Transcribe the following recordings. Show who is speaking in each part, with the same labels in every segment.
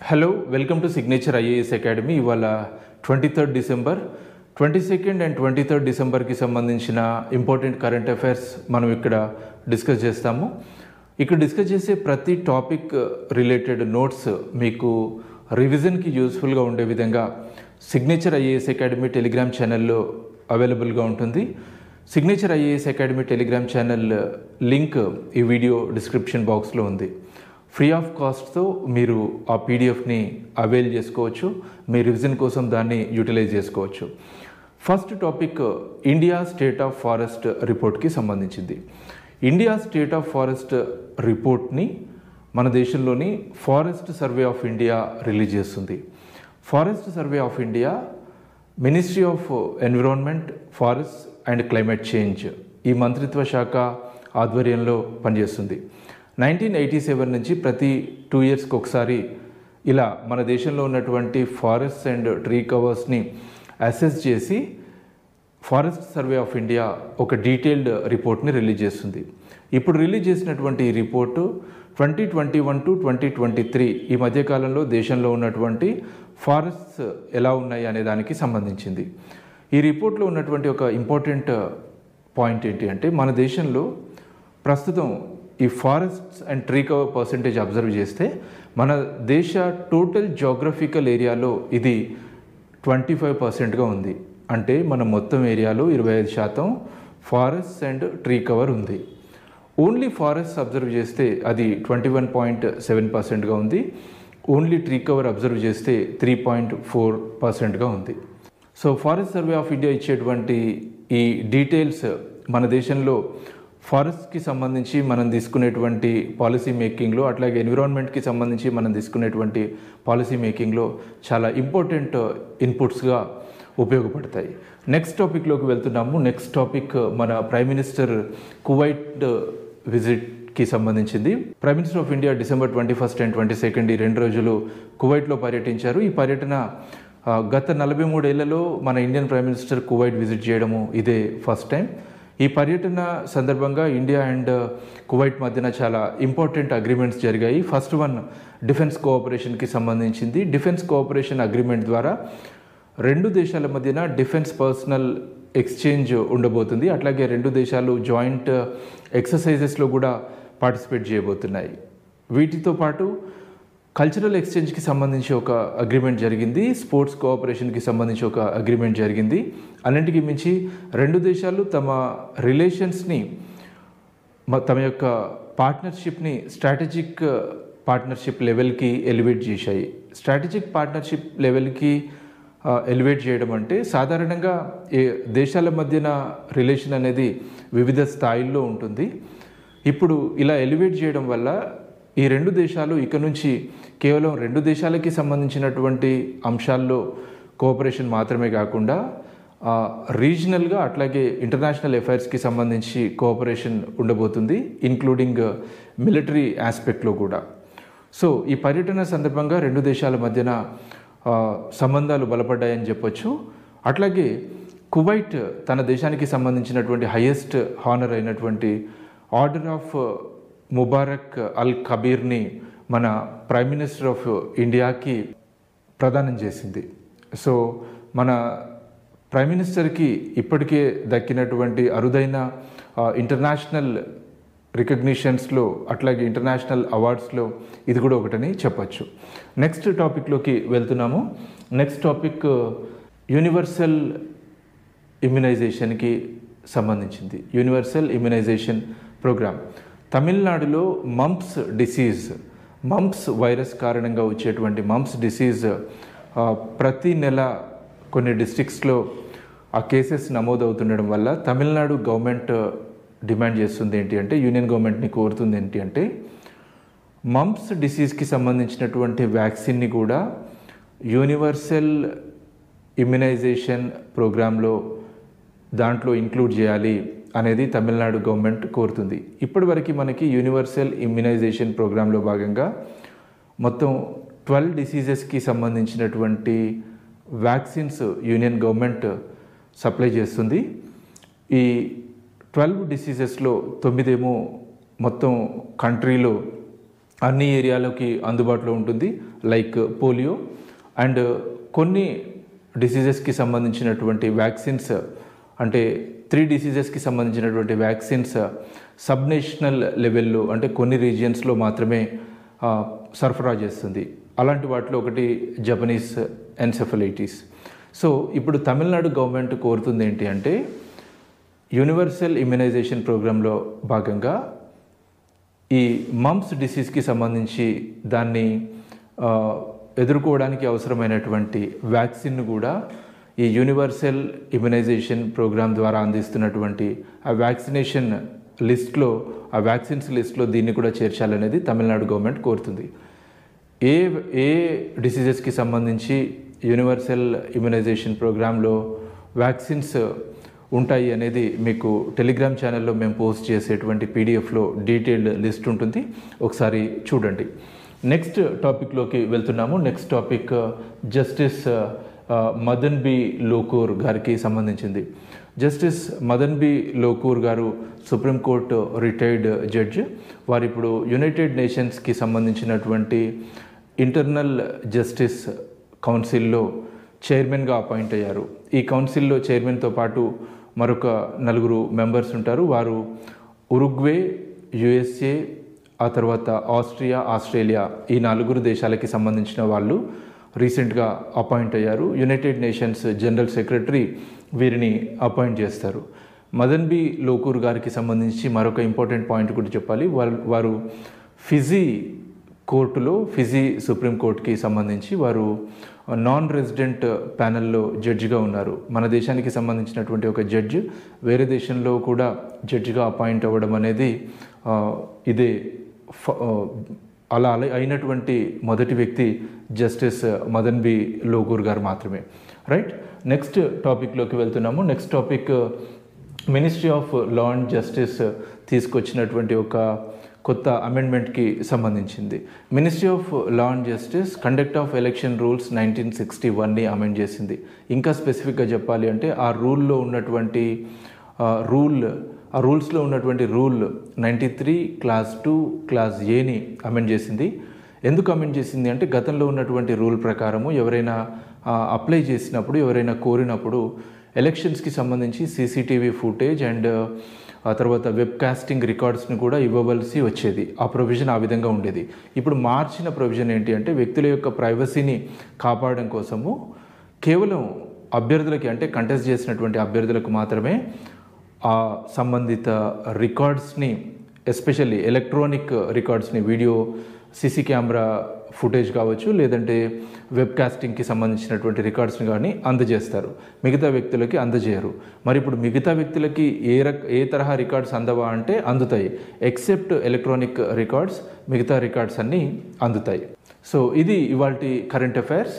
Speaker 1: Hello welcome to signature IAS academy. ఇవాళ 23 December 22nd and 23rd డిసెంబర్కి సంబంధించిన important current affairs మనం ఇక్కడ discuss చేస్తాము. ఇక్కడ డిస్కస్ చేసే ప్రతి టాపిక్ రిలేటెడ్ నోట్స్ మీకు రివిజన్కి యూస్ఫుల్గా ఉండే విధంగా సిగ్నేచర్ ఐఏఎస్ అకాడమీ టెలిగ్రామ్ ఛానల్లో అవైలబుల్గా ఉంటుంది. Signature IAS academy Telegram channel link ఈ వీడియో డిస్క్రిప్షన్ బాక్స్లో ఉంది. ఫ్రీ ఆఫ్ కాస్ట్తో మీరు ఆ పీడిఎఫ్ని అవైల్ చేసుకోవచ్చు. మీ రివిజన్ కోసం దాన్ని యూటిలైజ్ చేసుకోవచ్చు. First topic India state of forest రిపోర్ట్కి సంబంధించింది. ఇండియా స్టేట్ ఆఫ్ ఫారెస్ట్ రిపోర్ట్ని మన దేశంలోని forest survey of India release చేస్తుంది. Forest survey of India ministry of environment, forest and climate change ఈ మంత్రిత్వ శాఖ ఆధ్వర్యంలో పనిచేస్తుంది. 1987 నుంచి ప్రతి 2 ఇయర్స్కి ఒకసారి ఇలా మన దేశంలో ఉన్నటువంటి ఫారెస్ట్ అండ్ ట్రీ కవర్స్ని అసెస్ చేసి ఫారెస్ట్ సర్వే ఆఫ్ ఇండియా ఒక డీటెయిల్డ్ రిపోర్ట్ని రిలీజ్ చేస్తుంది. ఇప్పుడు రిలీజ్ చేసినటువంటి ఈ రిపోర్టు 2021 to 2023 ఈ మధ్యకాలంలో దేశంలో ఉన్నటువంటి ఫారెస్ట్స్ ఎలా ఉన్నాయి అనే దానికి సంబంధించింది. ఈ రిపోర్ట్లో ఉన్నటువంటి ఒక ఇంపార్టెంట్ పాయింట్ ఏంటి అంటే, మన దేశంలో ప్రస్తుతం ఈ forests and tree cover percentage observe చేస్తే మన దేశ టోటల్ జియోగ్రఫికల్ ఏరియాలో ఇది 25%గా ఉంది. అంటే మన మొత్తం ఏరియాలో 25% ఫారెస్ట్ అండ్ ట్రీ కవర్ ఉంది. ఓన్లీ ఫారెస్ట్ అబ్జర్వ్ చేస్తే అది 21.7%గా ఉంది. ఓన్లీ ట్రీ కవర్ అబ్జర్వ్ చేస్తే 3.4%గా ఉంది. So forest survey of India ఇచ్చేటువంటి ఈ డీటెయిల్స్ మన దేశంలో ఫారెస్ట్కి సంబంధించి మనం తీసుకునేటువంటి పాలసీ మేకింగ్లో, అట్లాగే ఎన్విరాన్మెంట్కి సంబంధించి మనం తీసుకునేటువంటి పాలసీ మేకింగ్లో చాలా ఇంపార్టెంట్ ఇన్పుట్స్గా ఉపయోగపడతాయి. నెక్స్ట్ టాపిక్లోకి వెళ్తున్నాము. నెక్స్ట్ టాపిక్ మన ప్రైమ్ మినిస్టర్ కువైట్ విజిట్కి సంబంధించింది. Prime minister of India December 21st and 22nd ఈ 2 రోజులు కువైట్లో పర్యటించారు. ఈ పర్యటన గత 43 ఏళ్లలో మన Indian prime minister Kuwait visit చేయడము ఇదే ఫస్ట్ టైం. ఈ పర్యటన సందర్భంగా ఇండియా అండ్ కువైట్ మధ్యన చాలా ఇంపార్టెంట్ అగ్రిమెంట్స్ జరిగాయి. ఫస్ట్ వన్ డిఫెన్స్ కోఆపరేషన్కి సంబంధించింది. డిఫెన్స్ కోఆపరేషన్ అగ్రిమెంట్ ద్వారా 2 దేశాల మధ్యన డిఫెన్స్ పర్సనల్ ఎక్స్చేంజ్ ఉండబోతుంది. అట్లాగే 2 దేశాలు జాయింట్ ఎక్సర్సైజెస్లో కూడా పార్టిసిపేట్ చేయబోతున్నాయి. వీటితో పాటు కల్చరల్ ఎక్స్చేంజ్కి సంబంధించి ఒక అగ్రిమెంట్ జరిగింది. స్పోర్ట్స్ కోఆపరేషన్కి సంబంధించి ఒక అగ్రిమెంట్ జరిగింది. అన్నింటికి మించి 2 దేశాలు తమ రిలేషన్స్ని, తమ యొక్క పార్ట్నర్షిప్ని స్ట్రాటజిక్ పార్ట్నర్షిప్ లెవెల్కి ఎలివేట్ చేశాయి. స్ట్రాటజిక్ పార్ట్నర్షిప్ లెవెల్కి ఎలివేట్ చేయడం అంటే సాధారణంగా దేశాల మధ్యన రిలేషన్ అనేది వివిధ స్థాయిల్లో ఉంటుంది. ఇప్పుడు ఇలా ఎలివేట్ చేయడం వల్ల ఈ 2 దేశాలు ఇక నుంచి కేవలం 2 దేశాలకి సంబంధించినటువంటి అంశాల్లో కోఆపరేషన్ మాత్రమే కాకుండా రీజనల్గా అట్లాగే ఇంటర్నేషనల్ అఫైర్స్కి సంబంధించి కోఆపరేషన్ ఉండబోతుంది, ఇంక్లూడింగ్ మిలిటరీ ఆస్పెక్ట్లో కూడా. సో ఈ పర్యటన సందర్భంగా 2 దేశాల మధ్యన సంబంధాలు బలపడ్డాయని చెప్పొచ్చు. అట్లాగే కువైట్ తన దేశానికి సంబంధించినటువంటి హైయెస్ట్ హానర్ అయినటువంటి ఆర్డర్ ఆఫ్ ముబారక్ అల్ కబీర్ని మన ప్రైమ్ మినిస్టర్ ఆఫ్ ఇండియాకి ప్రదానం చేసింది. సో మన ప్రైమ్ మినిస్టర్కి ఇప్పటికే దక్కినటువంటి అరుదైన ఇంటర్నేషనల్ రికగ్నిషన్స్లో, అట్లాగే ఇంటర్నేషనల్ అవార్డ్స్లో ఇది కూడా ఒకటని చెప్పచ్చు. నెక్స్ట్ టాపిక్లోకి వెళ్తున్నాము. నెక్స్ట్ టాపిక్ యూనివర్సల్ ఇమ్యునైజేషన్కి సంబంధించింది. Universal immunisation programme. తమిళనాడులో మంప్స్ వైరస్ కారణంగా వచ్చేటువంటి మంప్స్ డిసీజ్ ప్రతి నెల కొన్ని డిస్ట్రిక్ట్స్లో ఆ కేసెస్ నమోదవుతుండడం వల్ల తమిళనాడు గవర్నమెంట్ డిమాండ్ చేస్తుంది ఏంటి అంటే, యూనియన్ గవర్నమెంట్ని కోరుతుంది ఏంటి అంటే, మంప్స్ డిసీజ్కి సంబంధించినటువంటి వ్యాక్సిన్ని కూడా యూనివర్సల్ ఇమ్యునైజేషన్ ప్రోగ్రాంలో దాంట్లో ఇంక్లూడ్ చేయాలి అనేది తమిళనాడు గవర్నమెంట్ కోరుతుంది. ఇప్పటివరకు మనకి యూనివర్సల్ ఇమ్యునైజేషన్ ప్రోగ్రాంలో భాగంగా మొత్తం 12 డిసీజెస్కి సంబంధించినటువంటి వ్యాక్సిన్స్ యూనియన్ గవర్నమెంట్ సప్లై చేస్తుంది. ఈ 12 డిసీజెస్లో 9 మొత్తం కంట్రీలో అన్ని ఏరియాలకి అందుబాటులో ఉంటుంది. లైక్ పోలియో అండ్ కొన్ని డిసీజెస్కి సంబంధించినటువంటి వ్యాక్సిన్స్ అంటే 3 డిసీజెస్కి సంబంధించినటువంటి వ్యాక్సిన్స్ సబ్ నేషనల్ లెవెల్లో అంటే కొన్ని రీజియన్స్లో మాత్రమే సరఫరా చేస్తుంది. అలాంటి వాటిలో ఒకటి జపనీస్ ఎన్సెఫలైటిస్. సో ఇప్పుడు తమిళనాడు గవర్నమెంట్ కోరుతుంది ఏంటి అంటే యూనివర్సల్ ఇమ్యునైజేషన్ ప్రోగ్రాంలో భాగంగా ఈ మమ్స్ డిసీజ్కి సంబంధించి దాన్ని ఎదుర్కోవడానికి అవసరమైనటువంటి వ్యాక్సిన్ను కూడా ఈ యూనివర్సల్ ఇమ్యునైజేషన్ ప్రోగ్రాం ద్వారా అందిస్తున్నటువంటి ఆ వ్యాక్సినేషన్ లిస్ట్లో ఆ వ్యాక్సిన్స్ లిస్ట్లో దీన్ని కూడా చేర్చాలనేది తమిళనాడు గవర్నమెంట్ కోరుతుంది. ఏ డిసీజెస్కి సంబంధించి యూనివర్సల్ ఇమ్యునైజేషన్ ప్రోగ్రాంలో వ్యాక్సిన్స్ ఉంటాయి అనేది మీకు టెలిగ్రామ్ ఛానల్లో మేము పోస్ట్ చేసేటువంటి పీడిఎఫ్లో డీటెయిల్డ్ లిస్ట్ ఉంటుంది, ఒకసారి చూడండి. నెక్స్ట్ టాపిక్లోకి వెళ్తున్నాము. Next topic justice Madan B Lokur గారికి సంబంధించింది. జస్టిస్ మదన్ బి లోకూర్ గారు సుప్రీంకోర్టు రిటైర్డ్ జడ్జ్. వారు ఇప్పుడు యునైటెడ్ నేషన్స్కి సంబంధించినటువంటి ఇంటర్నల్ జస్టిస్ కౌన్సిల్లో చైర్మన్గా అపాయింట్ అయ్యారు. ఈ కౌన్సిల్లో చైర్మన్తో పాటు మరొక 4 మెంబర్స్ ఉంటారు. వారు ఉరుగ్వే, యుఎస్ఏ, ఆ తర్వాత ఆస్ట్రియా, ఆస్ట్రేలియా ఈ 4 దేశాలకి సంబంధించిన వాళ్ళు రీసెంట్గా అపాయింట్ అయ్యారు. యునైటెడ్ నేషన్స్ జనరల్ సెక్రటరీ వీరిని అపాయింట్ చేస్తారు. మదన్ బి లోకూర్ గారికి సంబంధించి మరొక ఇంపార్టెంట్ పాయింట్ కూడా చెప్పాలి. వారు ఫిజీ కోర్టులో ఫిజీ సుప్రీంకోర్టుకి సంబంధించి వారు నాన్ రెసిడెంట్ ప్యానెల్లో జడ్జిగా ఉన్నారు. మన దేశానికి సంబంధించినటువంటి ఒక జడ్జి వేరే దేశంలో కూడా జడ్జిగా అపాయింట్ అవ్వడం అనేది ఇదే అలా అయినటువంటి మొదటి వ్యక్తి జస్టిస్ మదన్ బి లోకూర్ గారు మాత్రమే. రైట్, నెక్స్ట్ టాపిక్లోకి వెళ్తున్నాము. Next topic ministry of law and justice తీసుకొచ్చినటువంటి ఒక కొత్త అమెండ్మెంట్కి సంబంధించింది. Ministry of law and justice conduct of election rules 1961ని అమెండ్ చేసింది. ఇంకా స్పెసిఫిక్గా చెప్పాలి అంటే ఆ రూల్లో ఉన్నటువంటి రూల్స్లో ఉన్నటువంటి రూల్ 93 క్లాస్ 2 క్లాస్ ఏని అమెండ్ చేసింది. ఎందుకు అమెండ్ చేసింది అంటే గతంలో ఉన్నటువంటి రూల్ ప్రకారము ఎవరైనా అప్లై చేసినప్పుడు, ఎవరైనా కోరినప్పుడు ఎలక్షన్స్కి సంబంధించి సీసీటీవీ ఫుటేజ్ అండ్ ఆ తర్వాత వెబ్ కాస్టింగ్ రికార్డ్స్ని కూడా ఇవ్వవలసి వచ్చేది. ఆ ప్రొవిజన్ ఆ విధంగా ఉండేది. ఇప్పుడు మార్చిన ప్రొవిజన్ ఏంటి అంటే వ్యక్తుల యొక్క ప్రైవసీని కాపాడడం కోసము కేవలం అభ్యర్థులకి అంటే కంటెస్ట్ చేసినటువంటి అభ్యర్థులకు మాత్రమే ఆ సంబంధిత రికార్డ్స్ని, ఎస్పెషల్లీ ఎలక్ట్రానిక్ రికార్డ్స్ని, వీడియో సీసీ కెమెరా ఫుటేజ్ కావచ్చు, లేదంటే వెబ్ కాస్టింగ్కి సంబంధించినటువంటి రికార్డ్స్ని కానీ అందజేస్తారు, మిగతా వ్యక్తులకి అందజేయరు. మరి ఇప్పుడు మిగతా వ్యక్తులకి ఏ తరహా రికార్డ్స్ అందవా అంటే అందుతాయి. ఎక్సెప్ట్ ఎలక్ట్రానిక్ రికార్డ్స్, మిగతా రికార్డ్స్ అన్నీ అందుతాయి. సో ఇది ఇవాల్టి కరెంట్ అఫైర్స్.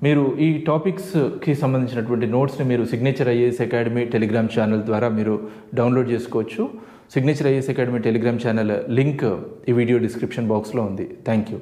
Speaker 1: మీరు ఈ టాపిక్స్కి సంబంధించినటువంటి నోట్స్ని మీరు signature IAS academy Telegram channel ద్వారా మీరు డౌన్లోడ్ చేసుకోవచ్చు. Signature IAS academy Telegram channel link ఈ వీడియో డిస్క్రిప్షన్ బాక్స్లో ఉంది. Thank you.